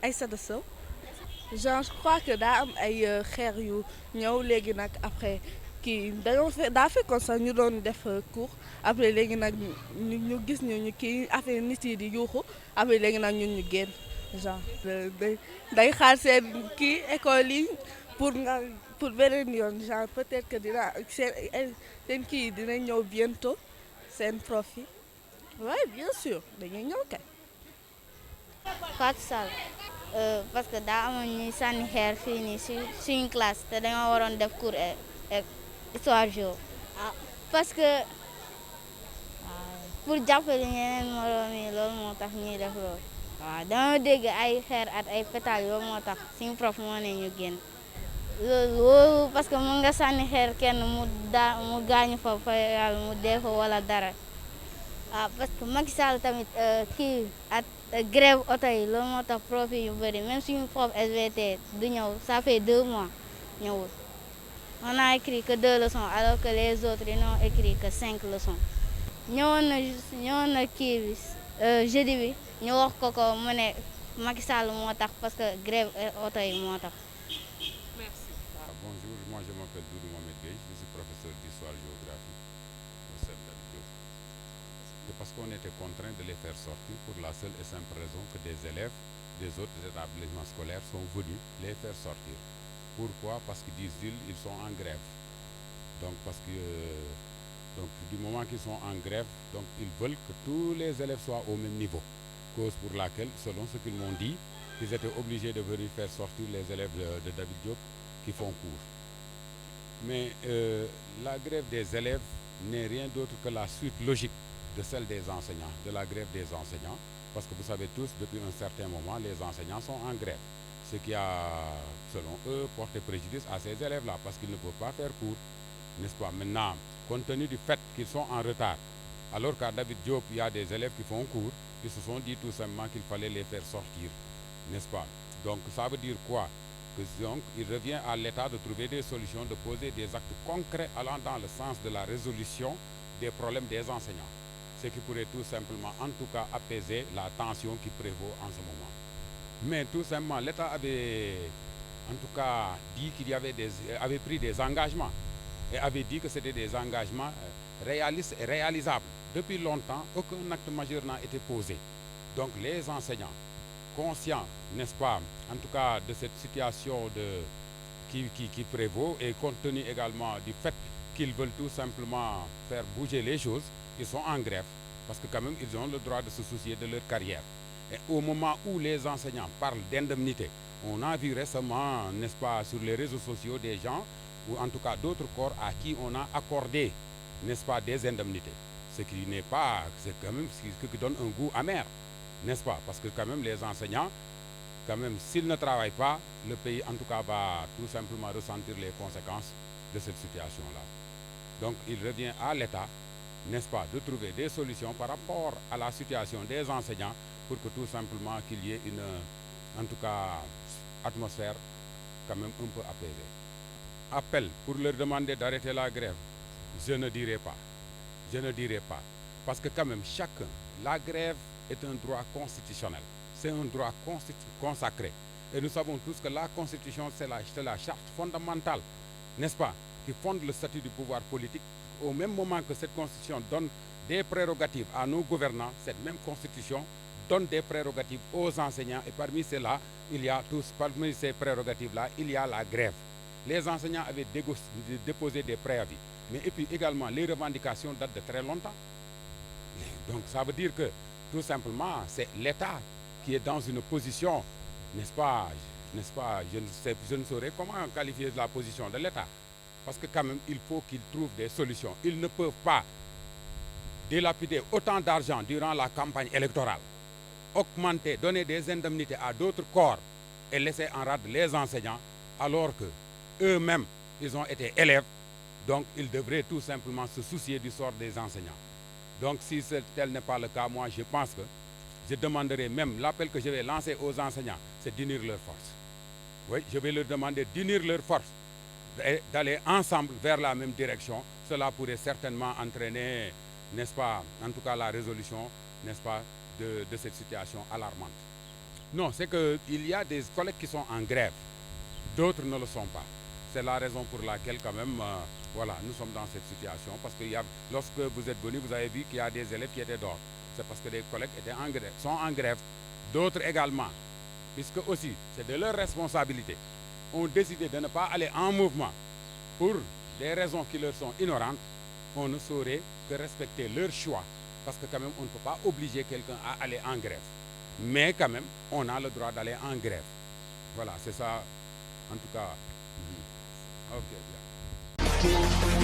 Aïssata Sow genre je crois que daa am ay xeer yu ñëw léegi nag après kii dañoo daa fekkoon sax ñu doon def cours après léegi nag ñu gis ñu kii affaire nit yi di yuuxu après léegi nag ñun ñu génn genre day xaar seen kii école yi pour nga pour beneen yoon genre peut-être que dina seen kii yi dina ñëw bientôt seen prof yi ouais bien sûr dañuy ñëw kay. Fatou Sall parce que daa amoon ñuy sànni xeer fii nii suñu classe te dañoo waroon def cours histoire géo parce que pour jàppale ñeneen moroom yi loolu moo tax ñuy def loolu waaw dama dégg ay xeer at ay pétales loolu moo tax suñu prof moo ne ñu génn loolu parce que mun nga sànni xeer kenn mu gaañu fa yàlla mu dee fa wala dara parce que Macky Sall tamit kii at grève oto yi loolu moo tax prof yu bëri même suñu prof SVT du ñëw ça fait 2 mois ñëwul on a écrit que 2 leçons alors que les autres ils n'ont écrit que 5 leçons ñëwoon na kii bi jeudi bi ñu wax ko mu ne Macky Sall moo tax parce que grève oto yi moo tax. Merci. Bonjour, moi je m'appelle Doudou Mohamed Gueye, je suis professeur d'histoire-géographie au CEM David Diop. C'est parce qu'on était contraint de les faire sortir pour la seule et simple raison que des élèves des autres établissements scolaires sont venus les faire sortir. Pourquoi? Parce que disent-ils, ils sont en grève. Donc parce que donc du moment qu'ils sont en grève, donc ils veulent que tous les élèves soient au même niveau. Cause pour laquelle, selon ce qu'ils m'ont dit, ils étaient obligés de venir faire sortir les élèves de David Diop qui font cours. Mais la grève des élèves n'est rien d'autre que la suite logique de celle des enseignants, de la grève des enseignants, parce que vous savez tous, depuis un certain moment, les enseignants sont en grève, ce qui a, selon eux, porté préjudice à ces élèves-là, parce qu'ils ne peuvent pas faire cours, n'est-ce pas? Maintenant, compte tenu du fait qu'ils sont en retard, alors qu'à David Diop, il y a des élèves qui font cours, ils se sont dit tout simplement qu'il fallait les faire sortir, n'est-ce pas? Donc ça veut dire quoi? Que donc il revient à l'État de trouver des solutions, de poser des actes concrets allant dans le sens de la résolution des problèmes des enseignants. Ce qui pourrait tout simplement, en tout cas, apaiser la tension qui prévaut en ce moment. Mais tout simplement, l'État avait, en tout cas, dit qu'il avait pris des engagements et avait dit que c'était des engagements réalistes et réalisables. Depuis longtemps, aucun acte majeur n'a été posé. Donc les enseignants, conscients, n'est-ce pas, en tout cas, de cette situation qui prévaut et compte tenu également du fait qu'ils veulent tout simplement faire bouger les choses, ils sont en grève parce que quand même ils ont le droit de se soucier de leur carrière. Et au moment où les enseignants parlent d'indemnité, on a vu récemment, n'est-ce pas, sur les réseaux sociaux des gens, ou en tout cas d'autres corps à qui on a accordé, n'est-ce pas, des indemnités. Ce qui n'est pas, c'est quand même ce qui donne un goût amer, n'est-ce pas? Parce que quand même les enseignants, quand même, s'ils ne travaillent pas, le pays en tout cas va tout simplement ressentir les conséquences de cette situation-là. Donc il revient à l'État, n'est-ce pas, de trouver des solutions par rapport à la situation des enseignants pour que tout simplement qu'il y ait une, en tout cas, atmosphère quand même un peu apaisée. Appel pour leur demander d'arrêter la grève, je ne dirai pas. Je ne dirai pas. Parce que quand même, chacun, la grève est un droit constitutionnel. C'est un droit consacré. Et nous savons tous que la Constitution, c'est la charte fondamentale, n'est-ce pas, qui fonde le statut du pouvoir politique. Au même moment que cette Constitution donne des prérogatives à nos gouvernants, cette même Constitution donne des prérogatives aux enseignants. Et parmi ceux-là, parmi ces prérogatives-là, il y a la grève. Les enseignants avaient déposé des préavis. Mais et puis également, les revendications datent de très longtemps. Donc ça veut dire que, tout simplement, c'est l'État qui est dans une position, n'est-ce pas, je ne saurais comment qualifier la position de l'État. Parce que quand même, il faut qu'ils trouvent des solutions. Ils ne peuvent pas dilapider autant d'argent durant la campagne électorale, augmenter, donner des indemnités à d'autres corps et laisser en rade les enseignants, alors que eux-mêmes, ils ont été élèves. Donc, ils devraient tout simplement se soucier du sort des enseignants. Donc, si tel n'est pas le cas, moi, je pense que je demanderai même, l'appel que je vais lancer aux enseignants, c'est d'unir leurs forces. Oui, je vais leur demander d'unir leurs forces, d'aller ensemble vers la même direction, cela pourrait certainement entraîner, n'est-ce pas, en tout cas la résolution, n'est-ce pas, de cette situation alarmante. Non, c'est qu'il y a des collègues qui sont en grève, d'autres ne le sont pas. C'est la raison pour laquelle quand même, voilà, nous sommes dans cette situation, parce que lorsque vous êtes venus, vous avez vu qu'il y a des élèves qui étaient dehors. C'est parce que des collègues sont en grève, d'autres également, puisque aussi, c'est de leur responsabilité, ont décidé de ne pas aller en mouvement pour des raisons qui leur sont ignorantes. On ne saurait que respecter leur choix, parce que quand même, on ne peut pas obliger quelqu'un à aller en grève. Mais quand même, on a le droit d'aller en grève. Voilà, c'est ça, en tout cas. Ok, bien.